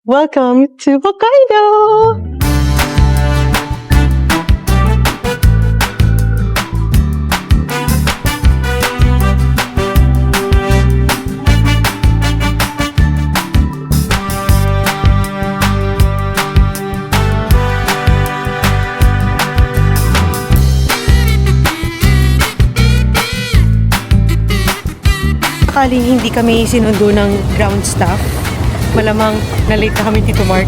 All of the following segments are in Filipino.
Welcome to Hokkaido! Sakaling hindi kami sinundo ng ground staff, malamang na-late na kami Tito Mark.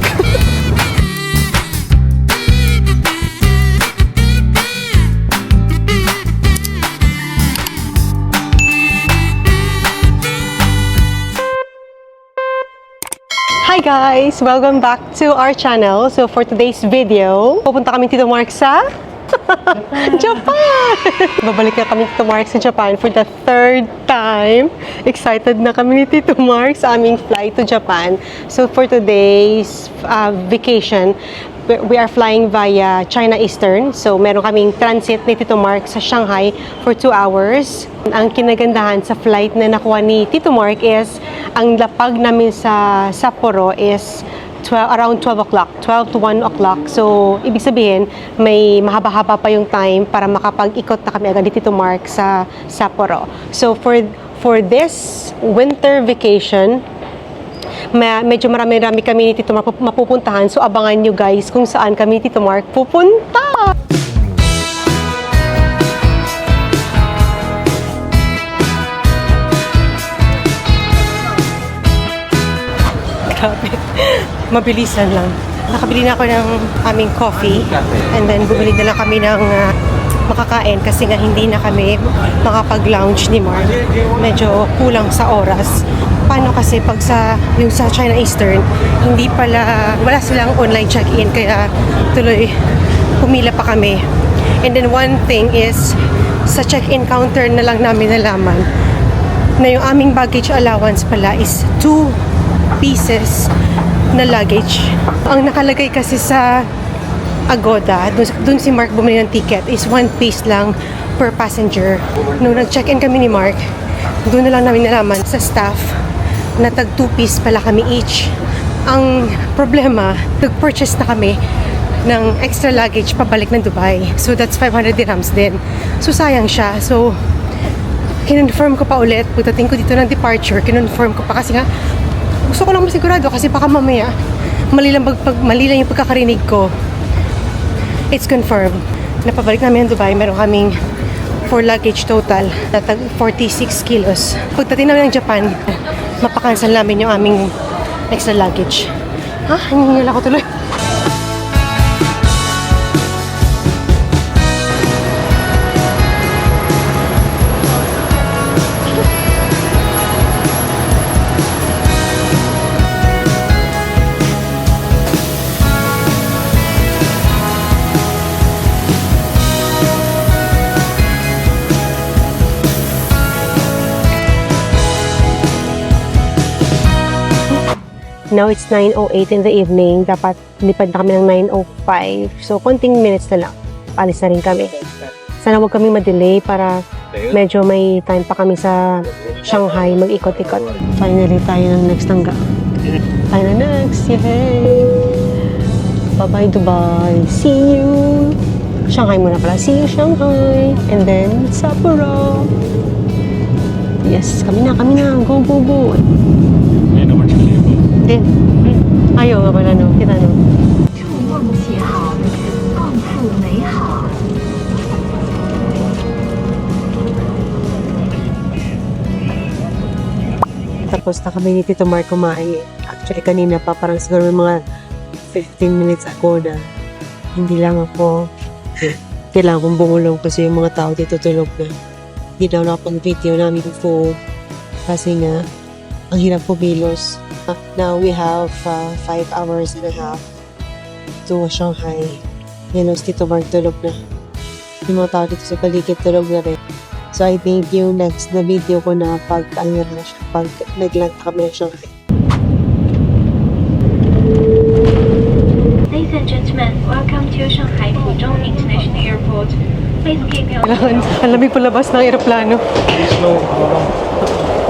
Hi guys! Welcome back to our channel. So for today's video, pupunta kami Tito Mark sa Japan! Babalik na kami Tito Mark sa Japan for the third time. Excited na kami ni Tito Mark sa aming flight to Japan. So for today's vacation, we are flying via China Eastern. So meron kaming transit ni Tito Mark sa Shanghai for 2 hours. Ang kinagandahan sa flight na nakuha ni Tito Mark is ang lapag namin sa Sapporo is around 12 o'clock, 12 to 1 o'clock. So, ibig sabihin, may mahaba-haba pa yung time para makapag-ikot na kami agad ni Tito Mark sa Sapporo. So, for this winter vacation, medyo marami-rami kami ni Tito Mark mapupuntahan. So, abangan nyo guys kung saan kami ni Tito Mark pupunta! Grabe. Mabilisan lang. Nakabili na ako ng aming coffee and then bumili na lang kami ng makakain kasi nga hindi na kami makapag-lounge ni Mark. Medyo kulang sa oras. Paano kasi pag yung sa China Eastern, wala silang online check-in kaya tuloy pumila pa kami. And then one thing is, sa check-in counter na lang namin nalaman na yung aming baggage allowance pala is 2 pieces na luggage. Ang nakalagay kasi sa Agoda, dun si Mark bumili ng ticket, is 1 piece lang per passenger. Nung nag-check-in kami ni Mark, doon na lang namin nalaman sa staff na tag 2 piece pala kami each. Ang problema, nag-purchase na kami ng extra luggage pabalik ng Dubai. So that's 500 dirhams din. So sayang siya. So kinonfirm ko pa ulit. Pagdating ko dito ng departure, kinonfirm ko pa kasi nga gusto ko lang masigurado kasi baka mamaya mali lang yung pagkakarinig ko. It's confirmed. Napabalik namin ang Dubai. Meron kaming 4 luggage total na 46 kilos. Pagdating namin ng Japan, mapakansel namin yung aming extra luggage. Hingil ako tuloy. Now it's 9:08 in the evening. Dapat lipad na kami ng 9:05. So, konting minutes na lang. Alis na rin kami. Sana huwag kami madelay para medyo may time pa kami sa Shanghai mag-ikot-ikot. Finally tayo ng next tangga. Tayo na next. Yay! Bye-bye Dubai. See you! Shanghai muna pala. See you Shanghai. And then Sapporo. Yes, kami na. Go, go, go. Ayaw nga pala, no? Kita, no? Tapos na kami ni Tito Mark kumain. Actually, kanina pa, parang siguro may mga 15 minutes ako na hindi lang ako kailangan kong bumulong kasi yung mga tao dito tulog na. Hindi daw nakapag-video namin food kasi nga ang hirap pumilos. Now we have 5 hours and a half to Shanghai. Yan, Tito Mark tulog na. Yung mga tao dito sa paligid tulog na rin. So I think yung next na video ko na pag nag-land kami ng Shanghai. Ladies and gentlemen, welcome to Shanghai Pudong International Airport. Please keep your... Ang lamig po labas ng aeroplano.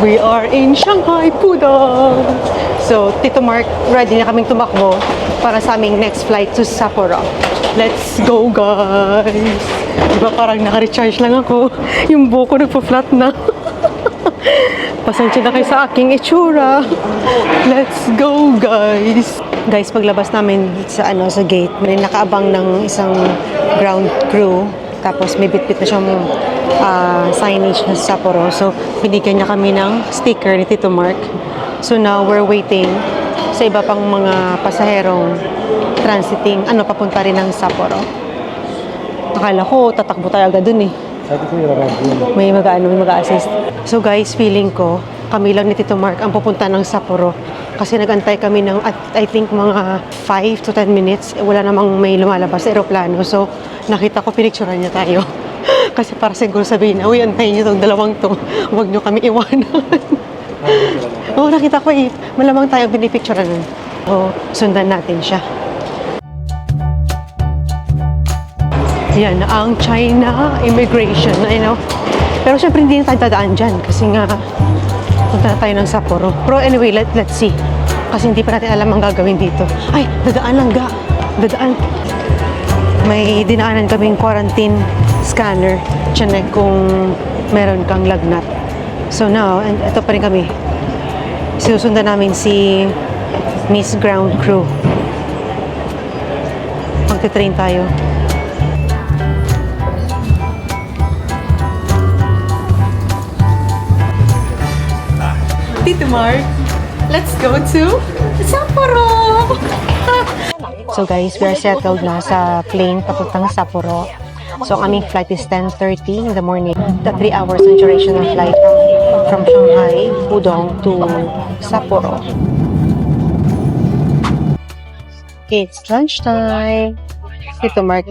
We are in Shanghai, Pudong! So, Tito Mark, ready na kaming tumakbo para sa aming next flight to Sapporo. Let's go, guys! Diba parang naka-recharge lang ako. Yung buko nagpa-flat na. Pasensya na kayo sa aking itsura. Let's go, guys! Guys, paglabas namin sa sa gate, may nakaabang ng isang ground crew. Tapos may bitbit na siyang signage na Sapporo. So, binigyan niya kami ng sticker ni Tito Mark. So now, we're waiting sa iba pang mga pasaherong transiting, papunta rin ng Sapporo. Akala ko, tatakbo tayo agad dun eh. May mag-assist. So guys, feeling ko, kami lang ni Tito Mark ang pupunta ng Sapporo. Kasi nag-antay kami ng, I think, mga 5 to 10 minutes. Wala namang may lumalabas sa aeroplano. So, nakita ko, pinicturean niya tayo. Kasi para siguro sabihin, uy, antayin niyo itong dalawang to. Huwag niyo kami iwanan. Oo, nakita ko eh. Malamang tayong pinipicturean nun. So, sundan natin siya. Yan, ang China immigration, Pero syempre hindi na tayo dadaan dyan kasi nga punta na tayo ng Sapporo. Pero anyway, let's see. Kasi hindi pa natin alam ang gagawin dito. Ay, dadaan lang ga. Dadaan. May dinaanan kaming quarantine scanner. Chinek kung meron kang lagnat. So now, and ito pa rin kami. Sinusundan namin si Miss Ground Crew. Magte-train tayo. Tito Mark, let's go to Sapporo! So guys, we are settled na sa plane papuntang Sapporo. So ang aming flight is 10:30 in the morning. The 3 hours ang duration ng flight from Shanghai, Pudong to Sapporo. It's lunchtime. Tito Mark,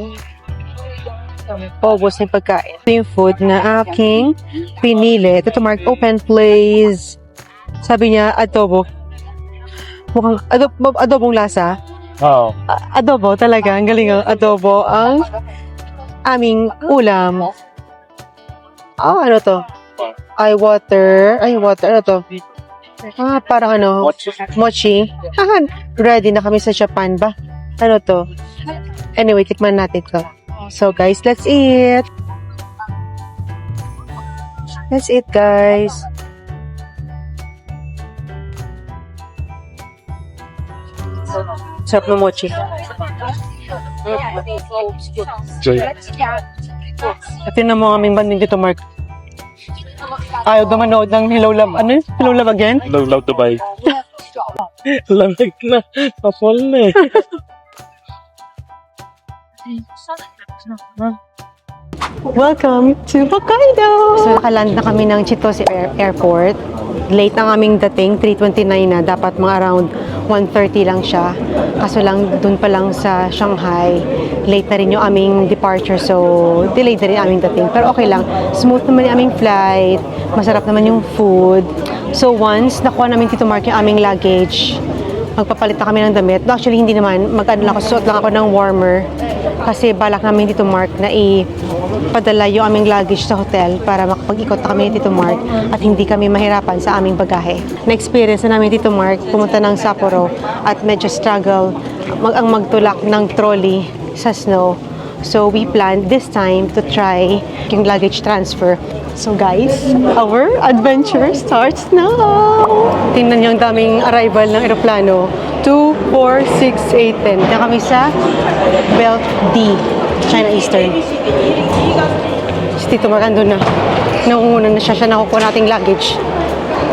paubos na yung pagkain. Ito yung food na aking pinili. Tito Mark, open please. Sabi niya, adobo. Mukhang adobong lasa. Oo. Adobo talaga. Ang galing ang adobo. Ang aming ulam. Ano to? Water. Ano to? Parang mochi. Ready na kami sa Japan ba? Ano to? Anyway, tikman natin to. So guys, let's eat. Let's eat, guys. Sarap ng mochi. At yun na mo aming banding dito, Mark. Ayaw na manood ng Hello Love. Ano yun? Hello Love again? Hello, Love Dubai. Lamig na. Pasol na eh. Welcome to Hokkaido! So, nakaland na kami ng Chitose Airport. Late na aming dating, 3:29 na. Dapat mga around 1:30 lang siya. Kaso lang, dun pa lang sa Shanghai, late na rin yung aming departure. So, delayed na rin aming dating. Pero okay lang. Smooth naman yung aming flight. Masarap naman yung food. So, once nakuha namin Tito Mark yung aming luggage, magpapalit na kami ng damit. Actually, hindi naman. Suot lang ako ng warmer. Kasi balak namin Tito Mark na ipadala yung aming luggage sa hotel para makapag-ikot na kami ni Tito Mark at hindi kami mahirapan sa aming bagahe. Na-experience na namin Tito Mark pumunta ng Sapporo at medyo struggle ang magtulak ng trolley sa snow. So we planned this time to try yung luggage transfer. So guys, our adventure starts now! Tingnan niyo ang daming arrival ng aeroplano. 2, 4, 6, 8, 10. Na kami sa Belt D, China Eastern. Si Tito Mark andun na. Nangunguna na siya nakukuha nating luggage.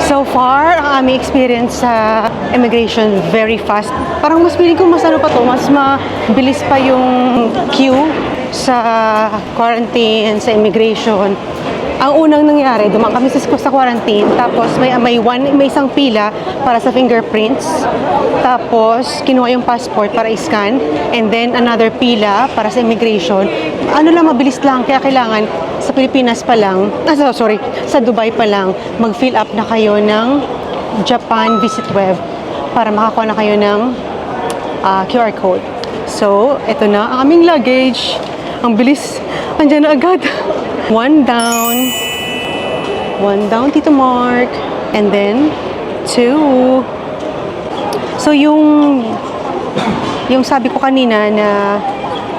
So far, ang aming experience sa immigration, very fast. Parang mas feeling ko mas mas mabilis pa yung queue sa quarantine, sa immigration. Ang unang nangyari, dumaan kami sa quarantine, tapos may isang pila para sa fingerprints, tapos kinuha yung passport para i-scan, and then another pila para sa immigration. Ano lang, mabilis lang, kaya kailangan sa Pilipinas pa lang, sa Dubai pa lang, mag-fill up na kayo ng Japan Visit Web para makakuha na kayo ng QR code. So, eto na ang aming luggage. Ang bilis, andyan na agad. One down, Tito Mark. And then, 2. So, yung sabi ko kanina na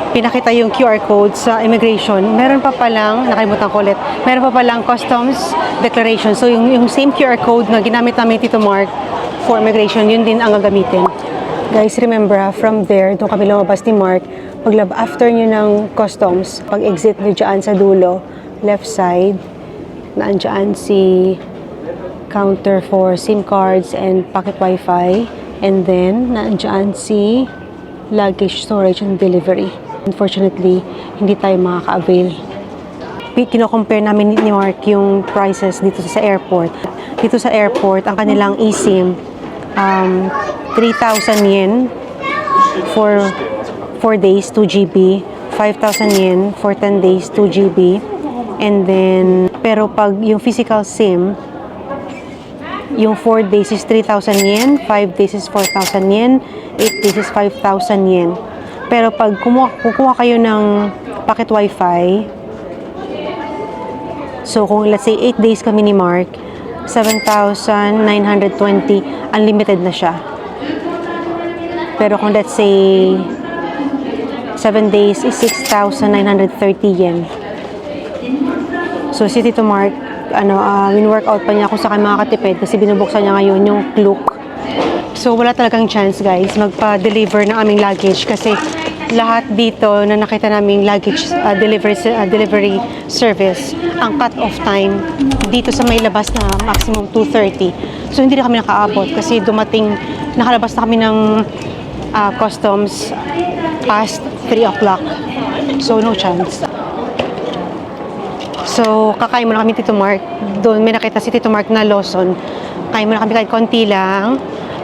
pinakita yung QR code sa immigration, meron pa palang, nakalimutan ko ulit, meron pa palang customs declaration. So, yung same QR code na ginamit namin Tito Mark for immigration, yun din ang gagamitin. Guys, remember, from there, doon kami lumabas ni Mark, after nyo ng customs, pag-exit nyo dyan sa dulo, left side, naandyan si counter for SIM cards and pocket Wi-Fi. And then, naandyan si luggage storage and delivery. Unfortunately, hindi tayo makaka-avail. Kino-compare namin ni Mark yung prices dito sa airport. Dito sa airport, ang kanilang eSIM, 3,000 yen for 4 days, 2 GB. 5,000 yen for 10 days, 2 GB. And then, pero pag yung physical SIM, yung 4 days is 3,000 yen, 5 days is 4,000 yen, 8 days is 5,000 yen. Pero pag kukuha kayo ng packet Wi-Fi, so kung let's say 8 days kami ni Mark, 7,920, unlimited na siya. Pero kung let's say 7 days is 6,930 yen. So si Tito Mark, win-workout pa niya kung saan makakatipid kasi binubuksan niya ngayon yung Klook. So wala talagang chance guys magpa-deliver ng aming luggage kasi lahat dito na nakita naming luggage delivery service, ang cut-off time dito sa may labas na maximum 2:30. So hindi na kami nakaabot kasi nakalabas na kami ng customs past 3 o'clock. So no chance. So kakain muna kami Tito Mark. Doon may nakita si Tito Mark na Lawson. Kain muna kami kahit konti lang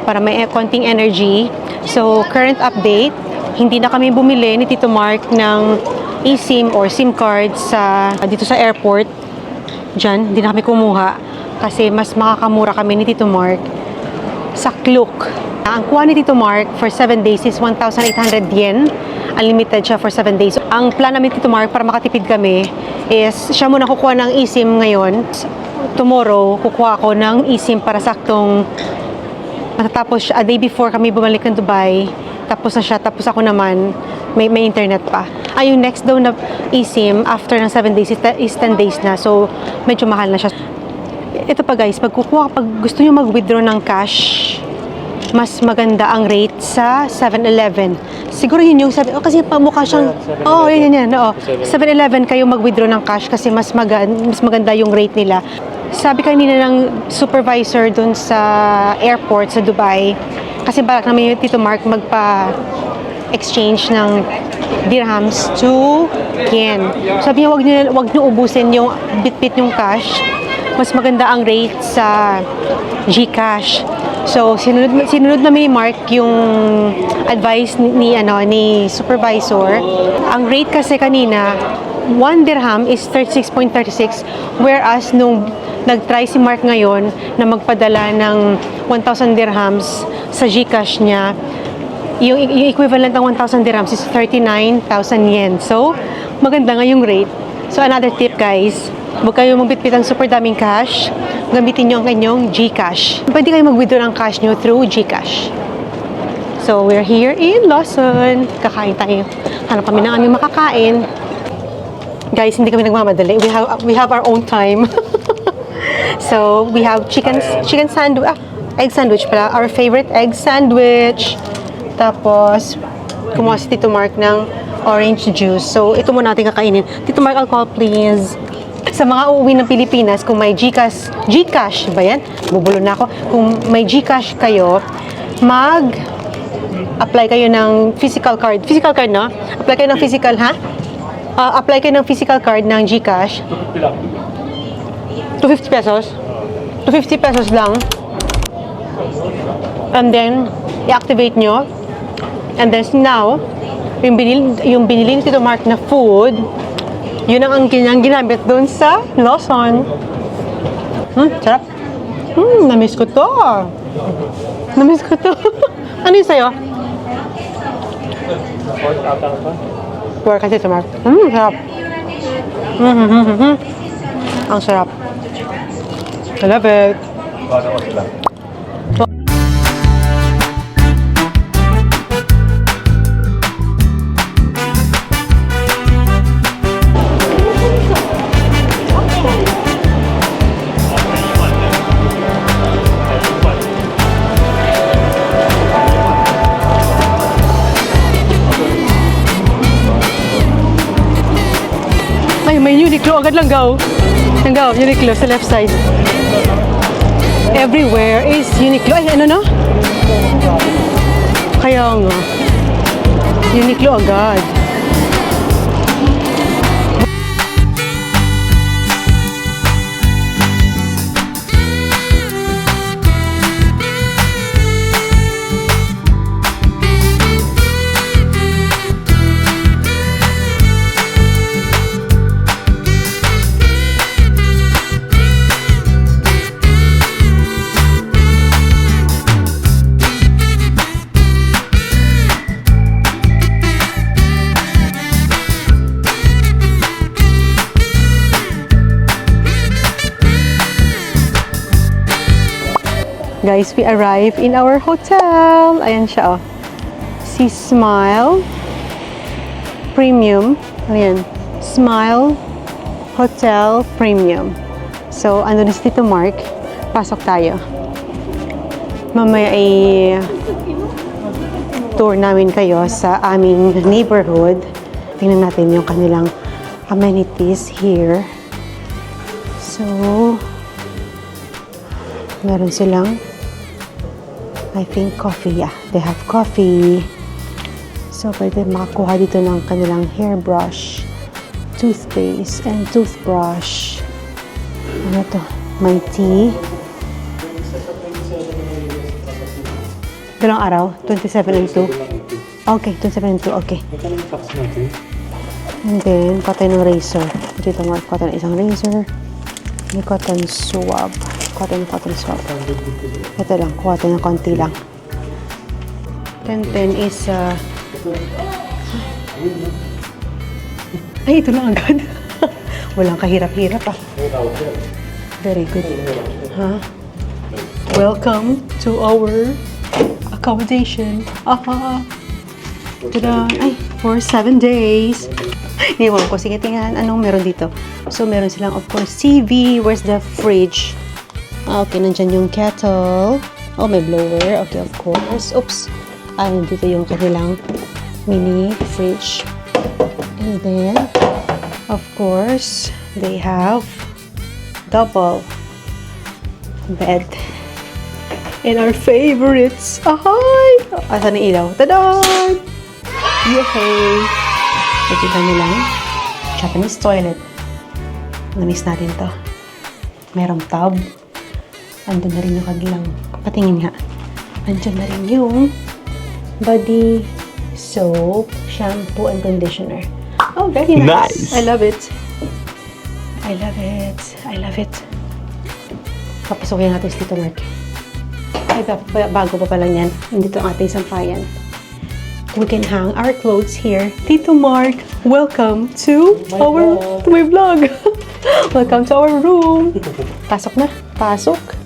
para may konting energy. So current update, hindi na kami bumili ni Tito Mark ng eSIM or SIM card dito sa airport. Diyan, hindi na kami kumuha kasi mas makakamura kami ni Tito Mark sa Klook. Ang kuha ni Tito Mark for 7 days is 1,800 yen. Unlimited siya for 7 days. Ang plan namin Tito Mark para makatipid kami is siya muna kukuha ng eSIM ngayon. Tomorrow, kukuha ako ng eSIM para saktong matatapos a day before kami bumalik ng Dubai. Tapos na siya, tapos ako naman may internet pa. Yung next daw na eSIM after ng 7 days is 10 days na. So, medyo mahal na siya. Ito pa guys, pag gusto nyo mag-withdraw ng cash, mas maganda ang rate sa 7-Eleven. Siguro yun yung kasi pamukha siyang, yan. 7-Eleven kayo mag-withdraw ng cash kasi mas maganda yung rate nila. Sabi kanina ng supervisor dun sa airport sa Dubai, kasi balak namin yung Tito Mark magpa-exchange ng dirhams to yen. Sabi niya, wag niyo ubusin yung bit-bit yung cash. Mas maganda ang rate sa GCash. So, sinunod namin ni Mark yung advice ni supervisor. Ang rate kasi kanina, 1 dirham is 36.36, whereas nung nag-try si Mark ngayon na magpadala ng 1,000 dirhams sa GCash niya, yung equivalent ng 1,000 dirhams is 39,000 yen. So, maganda nga yung rate. So, another tip guys, huwag kayo magbitbit ang super daming cash, gamitin nyo ang inyong GCash. Pwede kayo mag-withdraw ng cash nyo through GCash. So, we're here in Lawson. Kakain tayo. Hanap kami ng aming makakain. Guys, hindi kami nagmamadali. We have our own time. So, we have chicken sandwich, egg sandwich pala. Our favorite egg sandwich. Tapos, kumuha si Tito Mark ng orange juice. So, ito muna natin kakainin. Tito Mark, alcohol please. Sa mga uuwi ng Pilipinas, kung may GCash ba yan? Bubulo na ako. Kung may GCash kayo, apply kayo ng physical card. Physical card, no? Apply kayo ng physical, ha? Apply kayo ng physical card ng GCash. 250 pesos. 250 pesos lang. And then, i-activate nyo. And then now, yung binili ni Tito Mark na food, yun ang ginamit doon sa Lawson. Sarap. Namiss ko to. Ano yun sa'yo? Pork kasi Tito Mark. Sarap. Ang sarap. I love it. Ay, may Uniqlo. Agad lang go. Go, Uniqlo sa left side. Everywhere is Uniqlo. Ay, ano na? Kaya nga. Uniqlo agad. Guys, we arrive in our hotel. Ayan siya, oh. Si Smile Premium. Ayan. Smile Hotel Premium. So, ano na si Tito Mark. Pasok tayo. Mamaya ay tour namin kayo sa aming neighborhood. Tingnan natin yung kanilang amenities here. So, meron silang I think coffee, yeah. They have coffee. So, pwede makakuha dito ng kanilang hairbrush, toothpaste, and toothbrush. Ano to? May tea. Dalawang araw? 27 and 2? Okay, 27 and 2. Okay. And then, kuha tayo ng razor. Dito mo, kuha tayo ng isang razor. May cotton swab. Cotton swab. Ito lang, kuha tayo ng konti lang. 10 is, ay, ito lang agad. Walang kahirap-hirap ah. Very good. Huh? Welcome to our accommodation. Tada! Ay, for 7 days. Iwan ko. Sige, tingnan anong meron dito. So, meron silang, of course, TV. Where's the fridge? Okay, nandyan yung kettle. Oh, may blower. Okay, of course. Oops. Dito yung kanilang mini fridge. And then, of course, they have double bed. And our favorites. Ahoy! Asan ang ilaw? Tada! Yay! Nakita nyo lang. Japanese toilet. Namiss natin to. Merong tub. Andun na rin yung kanilang, patingin nga. Andun na rin yung body soap, shampoo, and conditioner. Oh, very nice. I love it. I love it. I love it. Papasukin natin si Tito Mark. Ay, bago pa pala yan. Nandito ang ating sampayan. We can hang our clothes here. Tito Mark, welcome to my vlog. Welcome to our room. Pasok na. Pasok.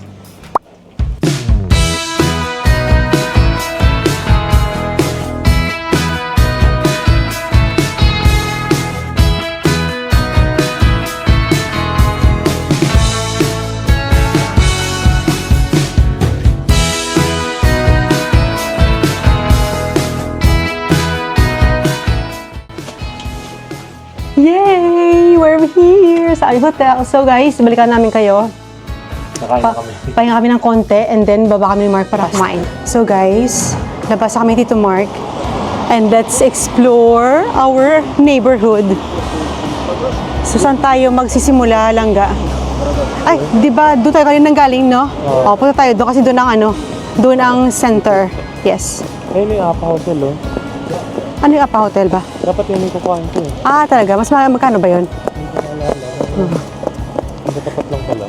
Yay! We're here sa aming hotel. So guys, balikan namin kayo. Pahinga kami ng konti and then baba kami ni Mark para kumain. So guys, labas kami dito Mark. And let's explore our neighborhood. So saan tayo magsisimula, Langga? Ay, di ba doon tayo kanina galing, no? O, punta tayo doon kasi doon ang doon ang center. Yes. Ayun yung Apa Hotel, oh. Ano yung Apa Hotel ba? Dapat yun yung kukuhain ko, eh. Talaga? Mas magkano ba yun? Hindi tapat lang pala.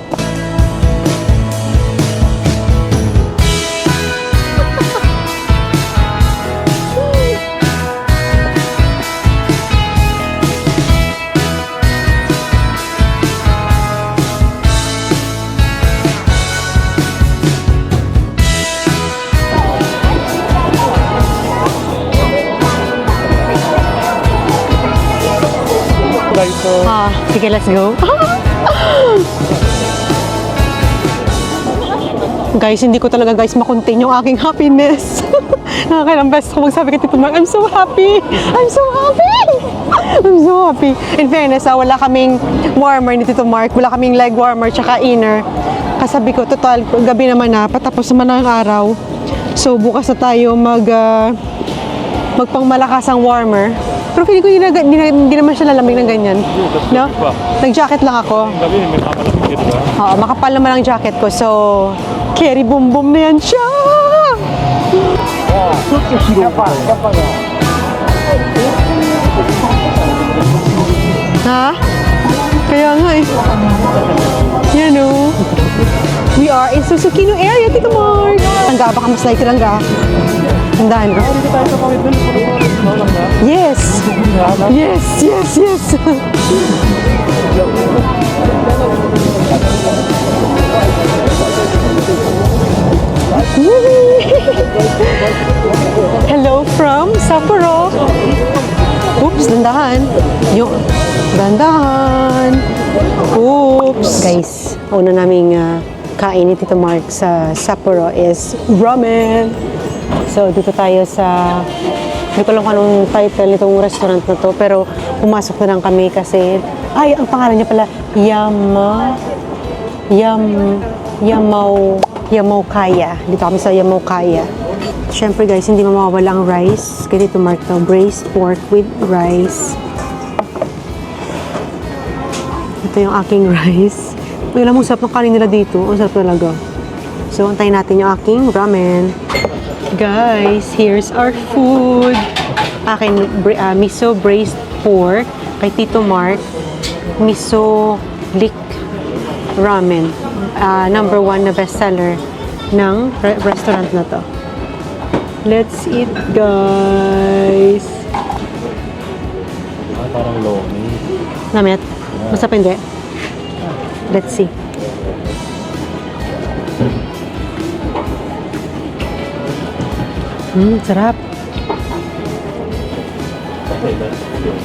dito. Sige, let's go. Guys, hindi ko talaga guys makontain yung aking happiness. Nakakailang beses ko magsabi kay Tito Mark, I'm so happy! I'm so happy! I'm so happy. In fairness, wala kaming warmer ni Tito Mark. Wala kaming leg warmer tsaka inner. Kasabi ko, total, gabi naman na, patapos naman na ang araw. So, bukas na tayo magpangmalakas ang warmer. Pero feeling ko hindi naman siya lalamig ng ganyan. No? Nag-jacket lang ako. Gabi, may nakamalapit dito ba? Oo, makapal naman ang jacket ko. So, carry boom boom na yan siya! Ha? Kaya nga eh. Yan o. We are in Susukino area, Tito Mark. Langga, baka mas like langga. Tandaan ko. Yes! Yes, yes, yes! Hello from Sapporo. Oops, dandahan. Yung dandahan. Oops. Guys, una naming kain ni Tito Mark sa Sapporo is ramen. So, dito tayo sa, hindi ko lang kung anong title nitong restaurant na to, pero pumasok na lang kami kasi, ang pangalan niya pala, Yamaukaya. Dito kami sa Yamaukaya. Siyempre guys, hindi mawawala ang rice. Kaya dito Mark to, braised pork with rice. Ito yung aking rice. Uy, alam mo, sarap ng kanin nila dito. Ang sarap talaga. So, antayin natin yung aking ramen. Guys, here's our food. Akin, miso braised pork. Kay Tito Mark, miso leek ramen. Number 1 na bestseller ng restaurant na to. Let's eat, guys. Parang lomi. Namit? Masarap hindi? Let's see. Sarap.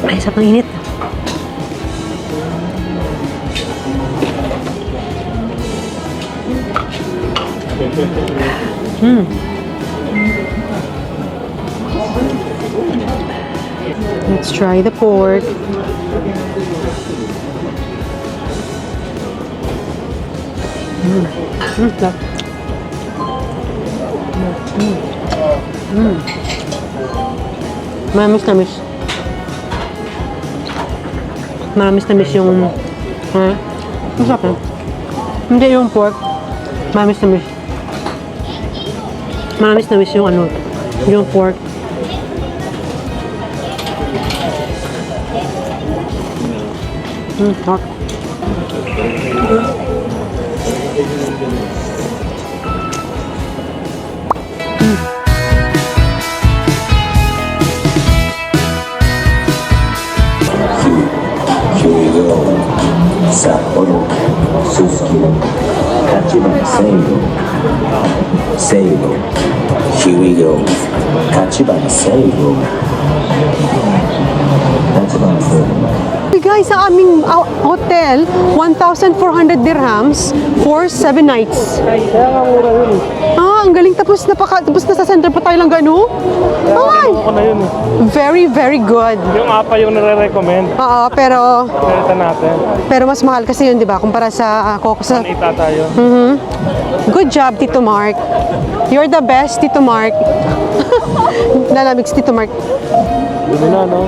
Ay, sarap ng init. Let's try the pork. Sarap. Manamis-namis. Manamis-namis yung masarap na. Hindi yung pork. Manamis-namis. Manamis-namis yung yung pork. Sarap. Sapporo, Susukino, Tachiban Seigo, Seigo, here we go, Tachiban Seigo, Tachiban Seigo. Guys, sa aming hotel, 1,400 dirhams for 7 nights. Kaya nga mura yun. Ang galing. Tapos na sa center pa tayo lang gano'n. Ay! Ako na yun eh. Very, very good. Yung apa yung nare-recommend. Oo, pero Kaya natin. mas mahal kasi yun, di ba? Kumpara sa Coco. Ita tayo. Good job, Tito Mark. You're the best, Tito Mark. Lalamig si Tito Mark. Yun na, no?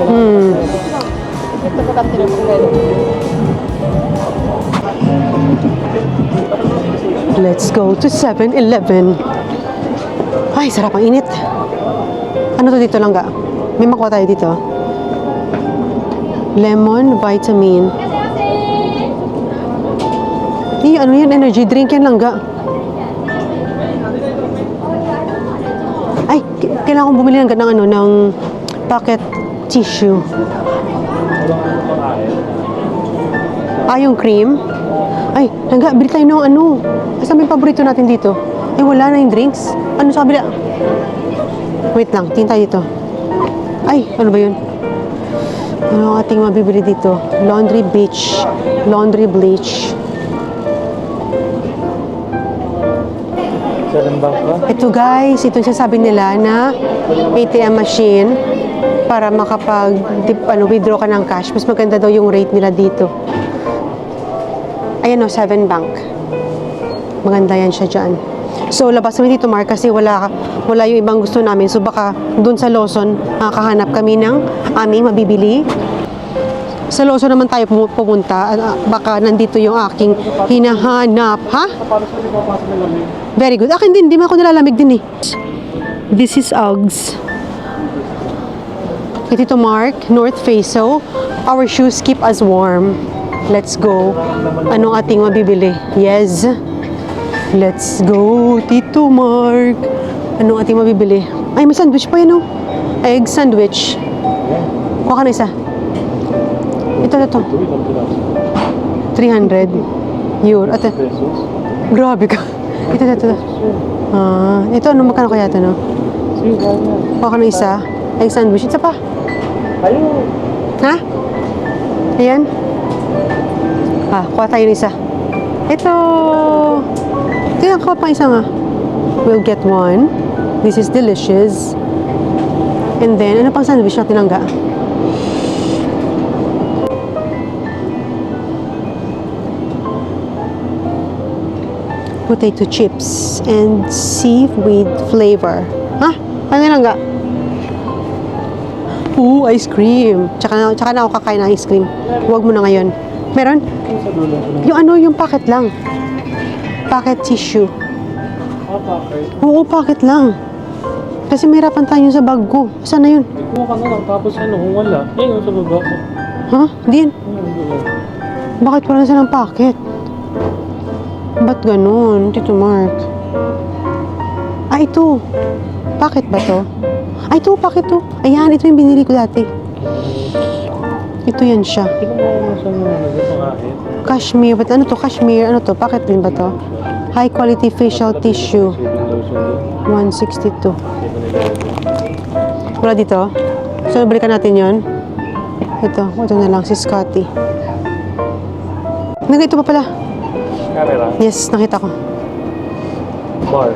Let's go to 7-Eleven. Ay, sarap ang init. Ano to dito lang ga? May makuha tayo dito. Lemon vitamin. Ano yan? Energy drink yan lang ga. Ay, kailangan kong bumili ng pocket tissue. Yung cream. Ay, langga, bili tayo ng Asan yung paborito natin dito? Ay, wala na yung drinks. Ano sa kabila? Wait lang, tingin tayo dito. Ay, ano ba yun? Ano ang ating mabibili dito? Laundry bleach. Laundry bleach. Seven bank ka? Ito guys, ito yung sasabi nila na ATM machine para withdraw ka ng cash. Mas maganda daw yung rate nila dito. Ayan o, 7 bank. Maganda yan siya dyan. So, labas kami dito, Mark, kasi wala yung ibang gusto namin. So, baka dun sa Lawson, makakahanap kami ng aming mabibili. Sa Lawson naman tayo pupunta. Baka nandito yung aking hinahanap. Ha? Very good. Akin din, di man ako nalalamig din eh. This is Uggs. Ito Mark, North Face. So, our shoes keep us warm. Let's go. Anong ating mabibili? Yes. Let's go, Tito Mark. Anong ating mabibili? Ay, may sandwich pa yun, oh. Egg sandwich. Kuha ka na isa. Ito. 300 euro. Ate. Grabe ka. Ito. Ito, ano magkano kaya ito, no? Kuha ka na isa. Egg sandwich. Isa pa. Ha? Ayan. Kuha tayo ng isa. Ito. Tingnan ko pa isa nga. We'll get one. This is delicious. And then, ano pang sandwich na tinangga? Potato chips and seaweed flavor. Ha? Ano tinangga? Ice cream. Tsaka na ako kakain ng ice cream. Huwag mo na ngayon. Meron? Yung packet lang. Packet tissue. Packet? Oo, packet lang. Kasi mahirapan tayo sa bag ko. Saan na yun? Ikuha ka na lang, tapos kung wala, yung sa baba ko. Ha? Din? Bakit wala na silang packet? Ba't ganun, Tito Mark? Ito. Packet ba to? Ito, packet to. Ayan, ito yung binili ko dati. Ito yan siya. Cashmere. But ano to? Cashmere. Ano to? Packet din ba to? High quality facial tissue. 162. Wala dito? So, balikan natin yon. Ito na lang. Si Scotty. Ito pa pala. Camera? Yes, nakita ko. Bar.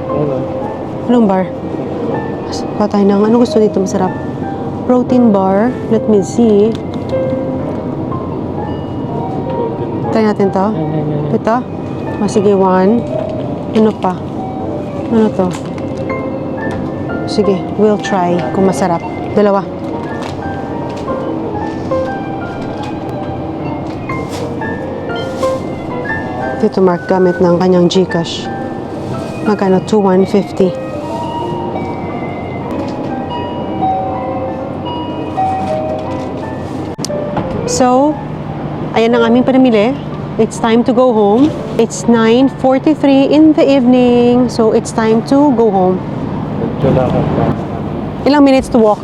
Anong bar? Kuha tayo ng ano gusto dito masarap? Protein bar. Let me see. Try natin to. Ito. Sige, 1. Ano pa? Ano to? Sige, we'll try kung masarap. 2. Dito Mark gamit ng kanyang GCash. Magkano? 2,150. So, ayan ang aming panamili. It's time to go home. It's 9:43 in the evening. So, it's time to go home. Ilang minutes to walk?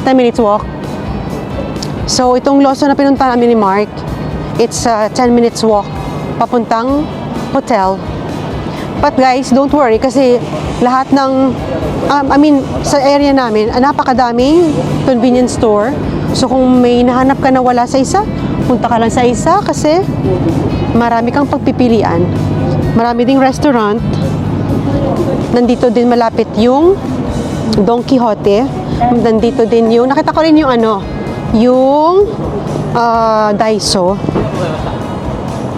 10 minutes walk. So, itong Lawson na pinunta namin ni Mark, it's 10 minutes walk papuntang hotel. But guys, don't worry kasi lahat ng, sa area namin, napakadaming convenience store. So, kung may nahanap ka na wala sa isa, punta ka lang sa isa kasi marami kang pagpipilian. Marami ding restaurant. Nandito din malapit yung Don Quixote. Nandito din yung, nakita ko rin yung yung Daiso.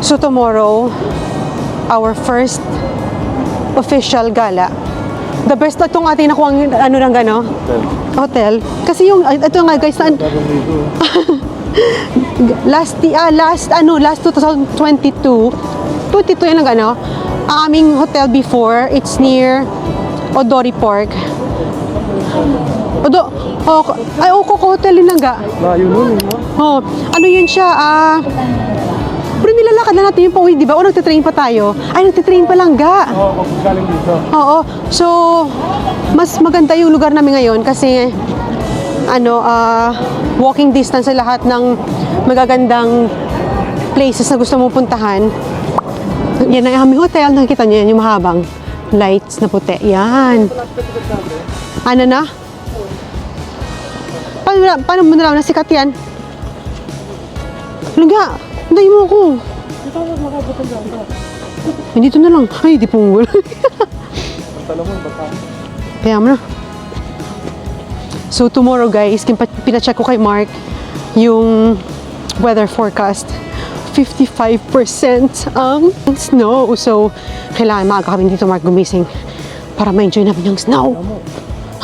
So tomorrow, our first official gala. The best na itong ating nakuha hotel. Kasi yung, ito nga guys, last 2022 yun ang ang aming hotel before, it's near Odori Park. Coco Hotel yun lang ga. Ano yun siya, pero nilalakad na natin yung pauwi, di ba? O nagtitrain pa tayo. Ay, nagtitrain pa lang ga. Galing dito. Oo. So, mas maganda yung lugar namin ngayon kasi walking distance sa lahat ng magagandang places na gusto mong puntahan. Yan ang aming hotel. Nakikita niyo yan, yung mahabang lights na puti. Yan. Ano na? Paano mo nalaman na sikat yan? Halaga, hintayin mo ako. Dito na lang. Ay, di punggol. Kaya mo na. So, tomorrow guys, pinacheck ko kay Mark yung weather forecast. 55% ang snow. So, kailangan maaga kami dito, Mark, gumising para ma-enjoy namin yung snow.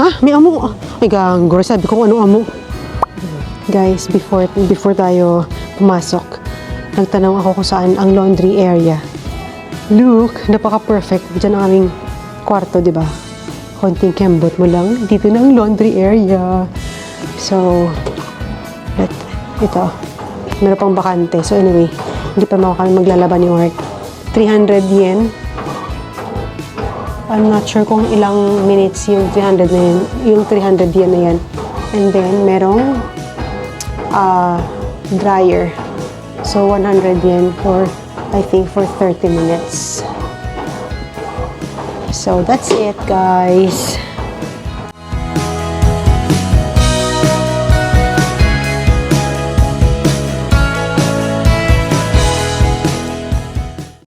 Ha? May amo? Ay, ganggo. Sabi ko ano amo. Guys, before tayo pumasok, nagtanong ako kung saan ang laundry area. Look, napaka-perfect. Diyan ang aming kwarto, di ba? Konting kembot mo lang. Dito na ang laundry area. So, ito. Meron pang bakante. So, anyway, hindi pa kami maglalaban ni Mark. 300 yen. I'm not sure kung ilang minutes yung 300 na yun. Yung 300 yen na yan. And then, merong dryer. So, 100 yen for, I think, for 30 minutes. So, that's it, guys.